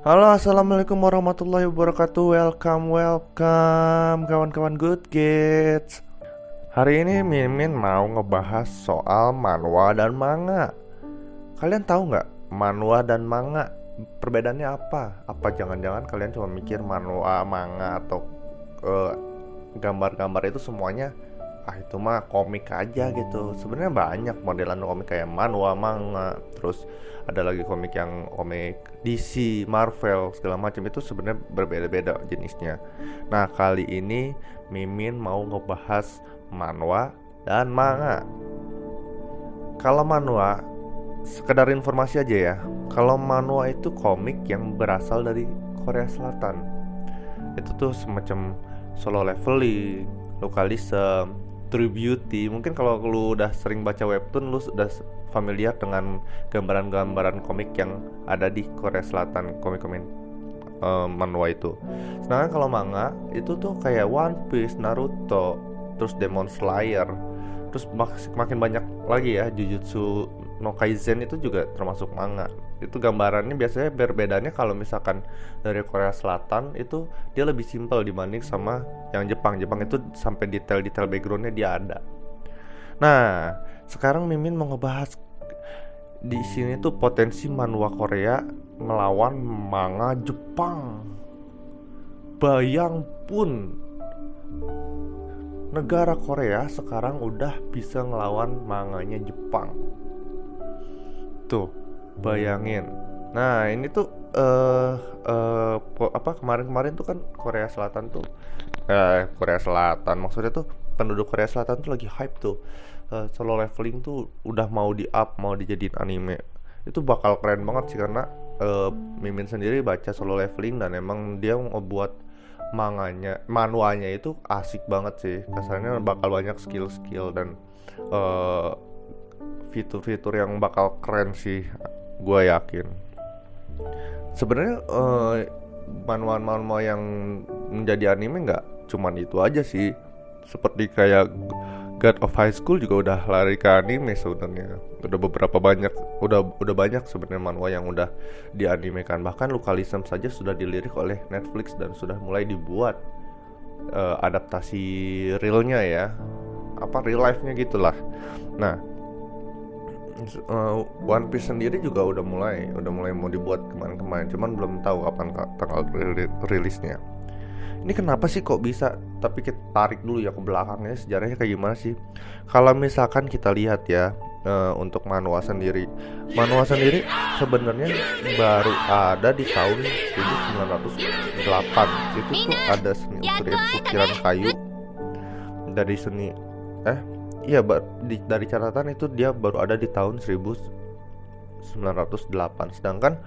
Halo, assalamualaikum warahmatullahi wabarakatuh. Welcome, kawan-kawan Good Kids. Hari ini Mimin mau ngebahas soal manhwa dan manga. Kalian tahu nggak manhwa dan manga perbedaannya apa? Apa jangan-jangan kalian cuma mikir manhwa, manga atau eh, gambar-gambar itu semuanya itu mah komik aja gitu. Sebenarnya banyak modelan komik kayak manhwa, manga, terus ada lagi komik yang komik DC, Marvel segala macam, itu sebenarnya berbeda-beda jenisnya. Nah, kali ini Mimin mau ngebahas manhwa dan manga. Kalau manhwa, sekedar informasi aja ya. Kalau manhwa itu komik yang berasal dari Korea Selatan. Itu tuh semacam solo leveling, localism, true beauty. Mungkin kalau lu udah sering baca webtoon, lu sudah familiar dengan gambaran-gambaran komik yang ada di Korea Selatan, komik-komik manhwa itu. Sedangkan kalau manga itu tuh kayak One Piece, Naruto, terus Demon Slayer, terus makin banyak lagi ya, Jujutsu no Kaisen itu juga termasuk manga. Itu gambarannya biasanya berbedanya kalau misalkan dari Korea Selatan itu dia lebih simpel dibanding sama yang Jepang. Jepang itu sampai detail-detail backgroundnya dia ada. Nah, sekarang Mimin mau ngebahas di sini tuh potensi manhwa Korea melawan manga Jepang. Bayang pun, negara Korea sekarang udah bisa ngelawan manganya Jepang. Tuh, bayangin. Nah, ini tuh kemarin-kemarin tuh kan Korea Selatan tuh Korea Selatan maksudnya tuh penduduk Korea Selatan tuh lagi hype tuh. Solo leveling tuh udah mau di-up, mau dijadiin anime. Itu bakal keren banget sih karena Mimin sendiri baca solo leveling dan emang dia ngebuat manhwanya itu asik banget sih. Kasarnya bakal banyak skill-skill dan uh, fitur-fitur yang bakal keren sih, gue yakin. Sebenarnya manhwa-manhwa yang menjadi anime nggak cuman itu aja sih. Seperti kayak God of High School juga udah lari ke anime sebenarnya. Udah banyak sebenarnya manhwa yang udah dianimekan. Bahkan Localism saja sudah dilirik oleh Netflix dan sudah mulai dibuat adaptasi realnya ya, real life-nya gitulah. Nah, One Piece sendiri juga udah mulai mau dibuat kemarin-kemarin, cuman belum tahu kapan tanggal rilisnya. Ini kenapa sih kok bisa? Tapi kita tarik dulu ya ke belakangnya, sejarahnya kayak gimana sih? Kalau misalkan kita lihat ya, untuk manhwa sendiri sebenarnya baru ada di tahun 1908. Itu tuh ada seni ukiran kayu dari seni iya, dari catatan itu dia baru ada di tahun 1908. Sedangkan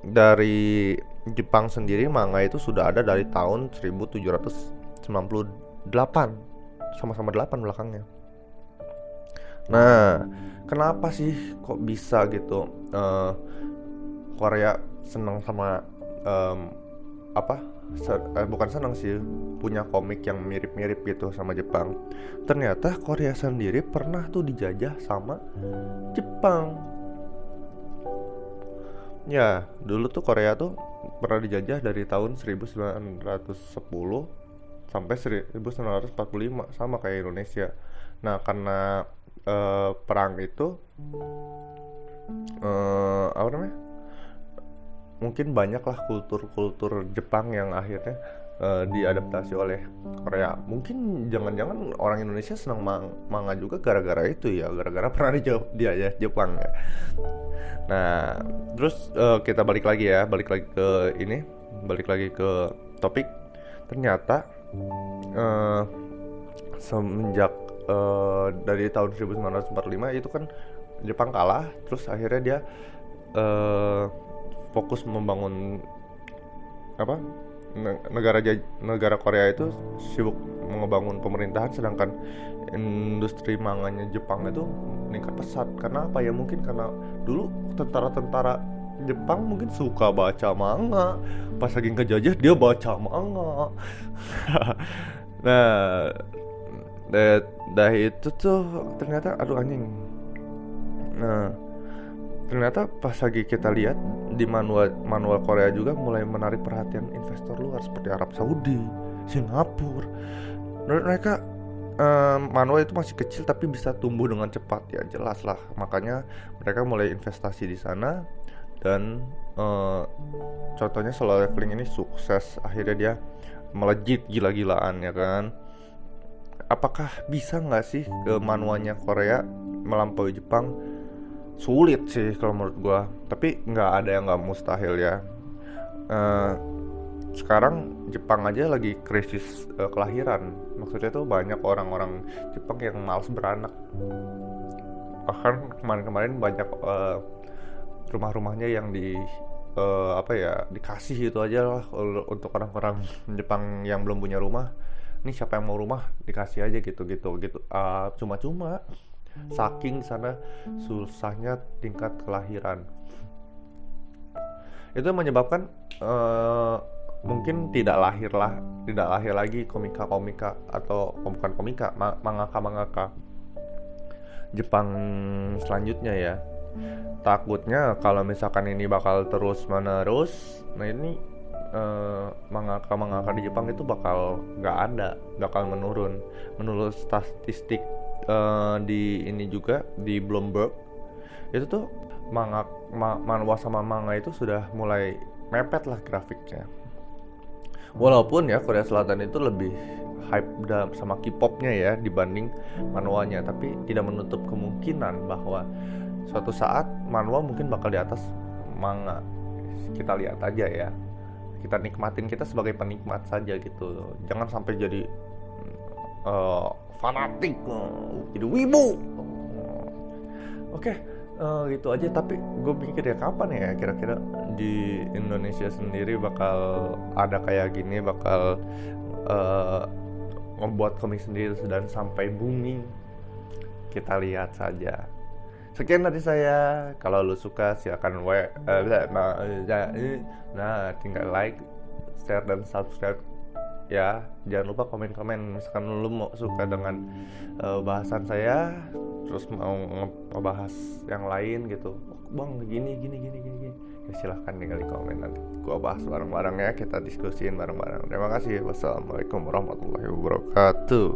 dari Jepang sendiri manga itu sudah ada dari tahun 1798. Sama-sama 8 belakangnya. Nah, kenapa sih kok bisa gitu Korea senang sama bukan senang sih, punya komik yang mirip-mirip gitu sama Jepang. Ternyata Korea sendiri pernah tuh dijajah sama Jepang. Ya, dulu tuh Korea tuh pernah dijajah dari tahun 1910 sampai 1945, sama kayak Indonesia. Nah, karena perang itu apa namanya? Mungkin banyaklah kultur-kultur Jepang yang akhirnya diadaptasi oleh Korea. Mungkin jangan-jangan orang Indonesia senang manga juga gara-gara itu ya, gara-gara pernah dijajah Jepang ya. Nah, terus kita balik lagi ke topik. Ternyata semenjak dari tahun 1945 itu kan Jepang kalah, terus akhirnya dia fokus membangun negara Korea itu sibuk membangun pemerintahan, sedangkan industri manganya Jepang itu meningkat pesat. Karena apa ya? Mungkin karena dulu tentara-tentara Jepang mungkin suka baca manga, pas lagi ngejajah dia baca manga. Nah, dah itu tuh ternyata aduh anjing. Nah, ternyata pas lagi kita lihat di manual Korea juga mulai menarik perhatian investor luar seperti Arab Saudi, Singapura. Menurut mereka manual itu masih kecil tapi bisa tumbuh dengan cepat, ya jelas lah. Makanya mereka mulai investasi di sana dan contohnya solo leveling ini sukses, akhirnya dia melejit gila-gilaan ya kan. Apakah bisa nggak sih ke manualnya Korea melampaui Jepang? Sulit sih kalau menurut gua, tapi nggak ada yang nggak mustahil ya. Eh, Sekarang Jepang aja lagi krisis kelahiran. Maksudnya tuh banyak orang-orang Jepang yang malas beranak. Bahkan kemarin-kemarin banyak rumah-rumahnya yang dikasih itu aja lah untuk orang-orang Jepang yang belum punya rumah. Ini siapa yang mau rumah dikasih aja gitu, cuma-cuma saking sana susahnya tingkat kelahiran. Itu menyebabkan mungkin tidak lahir lagi komika-komika, atau bukan komika, mangaka Jepang selanjutnya ya. Takutnya kalau misalkan ini bakal terus menerus, nah ini mangaka di Jepang itu bakal menurun. Menurut statistik di ini juga di Bloomberg, itu tuh manhwa sama manga itu sudah mulai mepet lah grafiknya. Walaupun ya Korea Selatan itu lebih hype sama K-popnya ya dibanding manhwanya, tapi tidak menutup kemungkinan bahwa suatu saat manhwa mungkin bakal di atas manga. Kita lihat aja ya, kita nikmatin, kita sebagai penikmat saja gitu, jangan sampai jadi fanatik, jadi wibu. Oke, gitu aja. Tapi gue pikir ya kapan ya kira-kira di Indonesia sendiri bakal ada kayak gini, bakal membuat komik sendiri dan sampai booming. Kita lihat saja. Sekian dari saya. Kalau lu suka silakan tinggal like, share dan subscribe ya. Jangan lupa komen-komen misalkan lu mau suka dengan bahasan saya, terus mau ngebahas yang lain gitu, bang gini ya silahkan tinggal di komen, nanti gua bahas bareng-bareng ya, kita diskusiin bareng-bareng. Terima kasih. Wassalamualaikum warahmatullahi wabarakatuh.